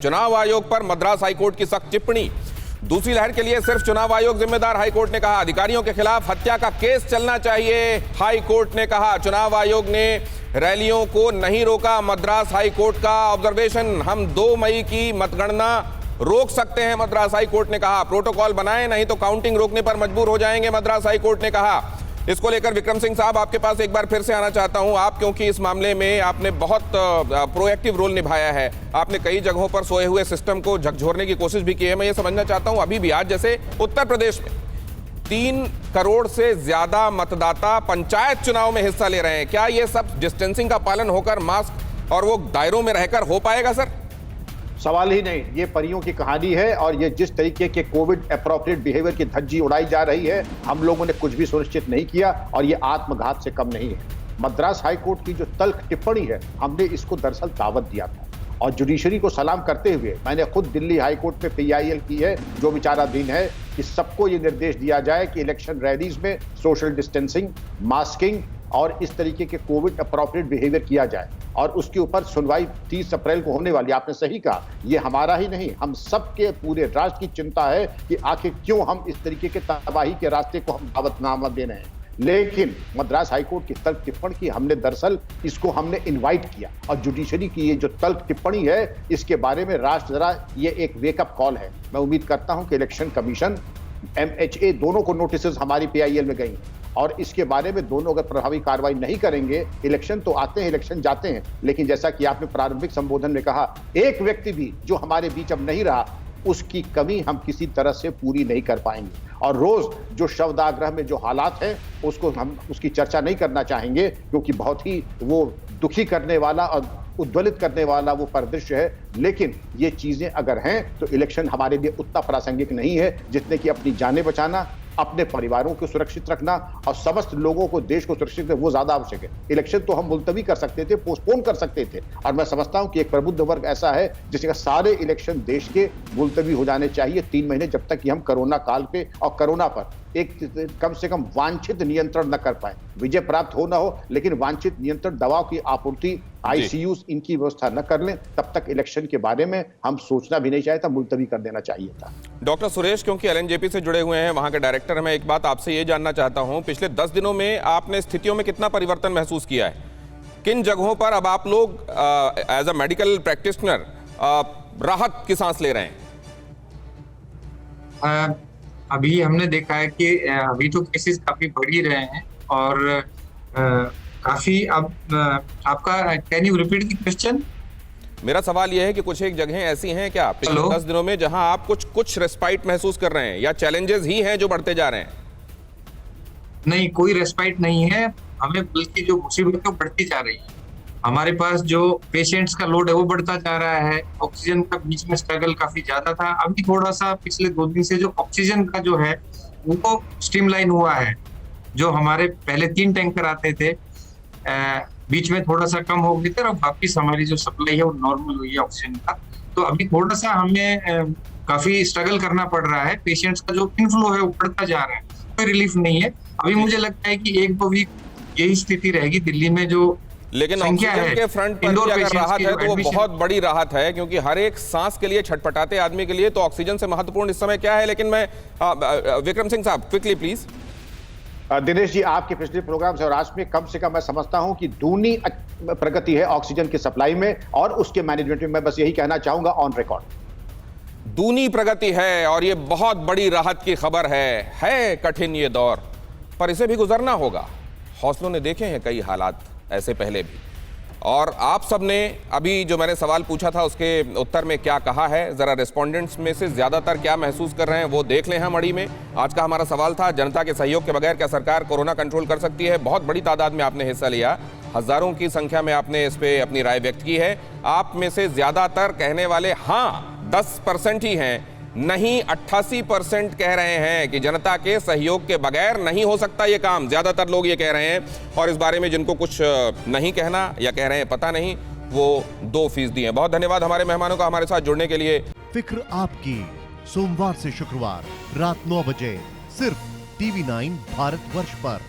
चुनाव आयोग पर मद्रास हाईकोर्ट की सख्त टिप्पणी। दूसरी लहर के लिए सिर्फ चुनाव आयोग जिम्मेदार, हाईकोर्ट ने कहा। अधिकारियों के खिलाफ हत्या का केस चलना चाहिए, हाईकोर्ट ने कहा। चुनाव आयोग ने रैलियों को नहीं रोका, मद्रास हाईकोर्ट का ऑब्जर्वेशन। हम 2 मई की मतगणना रोक सकते हैं, मद्रास हाईकोर्ट ने कहा। प्रोटोकॉल बनाए, नहीं तो काउंटिंग रोकने पर मजबूर हो जाएंगे, मद्रास हाईकोर्ट ने कहा। इसको लेकर विक्रम सिंह साहब आपके पास एक बार फिर से आना चाहता हूं आप, क्योंकि इस मामले में आपने बहुत प्रोएक्टिव रोल निभाया है। आपने कई जगहों पर सोए हुए सिस्टम को झकझोरने की कोशिश भी की है। मैं ये समझना चाहता हूं, अभी भी आज जैसे उत्तर प्रदेश में 3 करोड़ से ज्यादा मतदाता पंचायत चुनाव में हिस्सा ले रहे हैं, क्या ये सब डिस्टेंसिंग का पालन होकर, मास्क और वो दायरों में रहकर हो पाएगा सर? सवाल ही नहीं, ये परियों की कहानी है। और ये जिस तरीके के कोविड अप्रोप्रिएट बिहेवियर की धज्जी उड़ाई जा रही है, हम लोगों ने कुछ भी सुनिश्चित नहीं किया और ये आत्मघात से कम नहीं है। मद्रास हाईकोर्ट की जो तल्ख टिप्पणी है, हमने इसको दरअसल दावत दिया था और जुडिशरी को सलाम करते हुए मैंने खुद दिल्ली हाईकोर्ट में PIL की है, जो विचाराधीन है, कि सबको ये निर्देश दिया जाए कि इलेक्शन रैलीज में सोशल डिस्टेंसिंग, मास्किंग और इस तरीके के कोविड अप्रोप्रिएट बिहेवियर किया जाए। और उसके ऊपर सुनवाई 30 अप्रैल को होने वाली। आपने सही कहा, ये हमारा ही नहीं, हम सबके पूरे राष्ट्र की चिंता है कि आखिर क्यों हम इस तरीके के तबाही के रास्ते को हम दावतनामा दे रहे हैं। लेकिन मद्रास हाईकोर्ट की तल्ख टिप्पणी की हमने दरअसल इसको हमने इनवाइट किया और जुडिशरी की ये जो तल्ख टिप्पणी है, इसके बारे में राष्ट्र जरा ये एक वेकअप कॉल है। मैं उम्मीद करता हूं कि इलेक्शन कमीशन, MHA दोनों को नोटिसेस हमारी PIL में गई और इसके बारे में दोनों अगर प्रभावी कार्रवाई नहीं करेंगे, इलेक्शन तो आते हैं, इलेक्शन जाते हैं, लेकिन जैसा कि आपने प्रारंभिक संबोधन में कहा, एक व्यक्ति भी जो हमारे बीच अब नहीं रहा, उसकी कमी हम किसी तरह से पूरी नहीं कर पाएंगे। और रोज जो शवदाह में जो हालात हैं, उसको हम उसकी चर्चा नहीं करना चाहेंगे, क्योंकि बहुत ही वो दुखी करने वाला और उद्वेलित करने वाला वो परिदृश्य है। लेकिन ये चीजें अगर हैं तो इलेक्शन हमारे लिए उतना प्रासंगिक नहीं है जितने कि अपनी जानें बचाना, अपने परिवारों को सुरक्षित रखना और समस्त लोगों को, देश को सुरक्षित, वो ज्यादा आवश्यक है। इलेक्शन तो हम मुलतवी कर सकते थे, पोस्टपोन कर सकते थे, और मैं समझता हूं कि एक प्रबुद्ध वर्ग ऐसा है जिसका सारे इलेक्शन देश के मुलतवी हो जाने चाहिए 3 महीने, जब तक कि हम कोरोना काल पे और कोरोना पर एक कम से कम वांछित नियंत्रण न कर पाए। विजय प्राप्त हो ना हो, लेकिन वांछित नियंत्रण, दवाओं की आपूर्ति, ICUs इनकी व्यवस्था न कर लें, तब तक इलेक्शन के बारे में हम सोचना भी नहीं चाहिए था, मुलतवी कर देना चाहिए था। डॉक्टर सुरेश, क्योंकि LNJP से जुड़े हुए हैं, वहां के डायरेक्टर, मैं एक बात आपसे ये जानना चाहता हूं, पिछले 10 दिनों में आपने स्थितियों में कितना परिवर्तन महसूस किया है? किन जगहों पर अब आप लोग एज अ मेडिकल प्रैक्टिशनर राहत की सांस ले रहे हैं? अभी हमने देखा है कि अभी तो केसेस काफी बढ़ ही रहे हैं और काफी अब आपका, can you repeat the question? मेरा सवाल यह है कि कुछ एक जगहें ऐसी हैं क्या पिछले 10 दिनों में जहां आप कुछ रेस्पाइट महसूस कर रहे हैं, या चैलेंजेस ही हैं जो बढ़ते जा रहे हैं? नहीं, कोई रेस्पाइट नहीं है हमें, बल्कि जो मुसीबतें बढ़ती जा रही है। हमारे पास जो पेशेंट्स का लोड है वो बढ़ता जा रहा है। ऑक्सीजन का बीच में स्ट्रगल काफी ज्यादा था, अभी थोड़ा सा पिछले 2 दिन से जो ऑक्सीजन का जो है वो स्ट्रीमलाइन हुआ है। जो हमारे पहले 3 टैंकर आते थे, बीच में थोड़ा सा कम हो गए थे और वापिस हमारी जो सप्लाई है वो नॉर्मल हुई है ऑक्सीजन का। तो अभी थोड़ा सा हमें काफी स्ट्रगल करना पड़ रहा है। पेशेंट्स का जो इनफ्लो है वो बढ़ता जा रहा है, कोई रिलीफ नहीं है। अभी मुझे लगता है कि 1-2 वीक यही स्थिति रहेगी दिल्ली में। जो लेकिन ऑक्सीजन के फ्रंट पर भी अगर राहत है तो वो बहुत बड़ी राहत है, क्योंकि हर एक सांस के लिए, छटपटाते आदमी के लिए तो ऑक्सीजन से महत्वपूर्ण इस समय क्या है? लेकिन मैं विक्रम सिंह साहब, क्विकली प्लीज। दिनेश जी, आपके पिछले प्रोग्राम से और आज में कम से कम मैं समझता हूं कि दूनी प्रगति है ऑक्सीजन की सप्लाई में और उसके मैनेजमेंट में। मैं बस यही कहना चाहूंगा ऑन रिकॉर्ड, दूनी प्रगति है और ये बहुत बड़ी राहत की खबर है कठिन ये दौर, पर इसे भी गुजरना होगा। हौसलों ने देखे हैं कई हालात ऐसे पहले भी, और आप सब ने अभी जो मैंने सवाल पूछा था उसके उत्तर में क्या कहा है, जरा रेस्पोंडेंट्स में से ज्यादातर क्या महसूस कर रहे हैं वो देख लें हम अड़ी में। आज का हमारा सवाल था, जनता के सहयोग के बगैर क्या सरकार कोरोना कंट्रोल कर सकती है? बहुत बड़ी तादाद में आपने हिस्सा लिया, हजारों की संख्या में आपने इस पे अपनी राय व्यक्त की है। आप में से ज्यादातर कहने वाले हाँ 10% ही हैं, नहीं 88% कह रहे हैं कि जनता के सहयोग के बगैर नहीं हो सकता ये काम। ज्यादातर लोग ये कह रहे हैं, और इस बारे में जिनको कुछ नहीं कहना या कह रहे हैं पता नहीं, वो 2% हैं। बहुत धन्यवाद हमारे मेहमानों का हमारे साथ जुड़ने के लिए। फिक्र आपकी, सोमवार से शुक्रवार रात 9 बजे सिर्फ TV9 भारतवर्ष पर।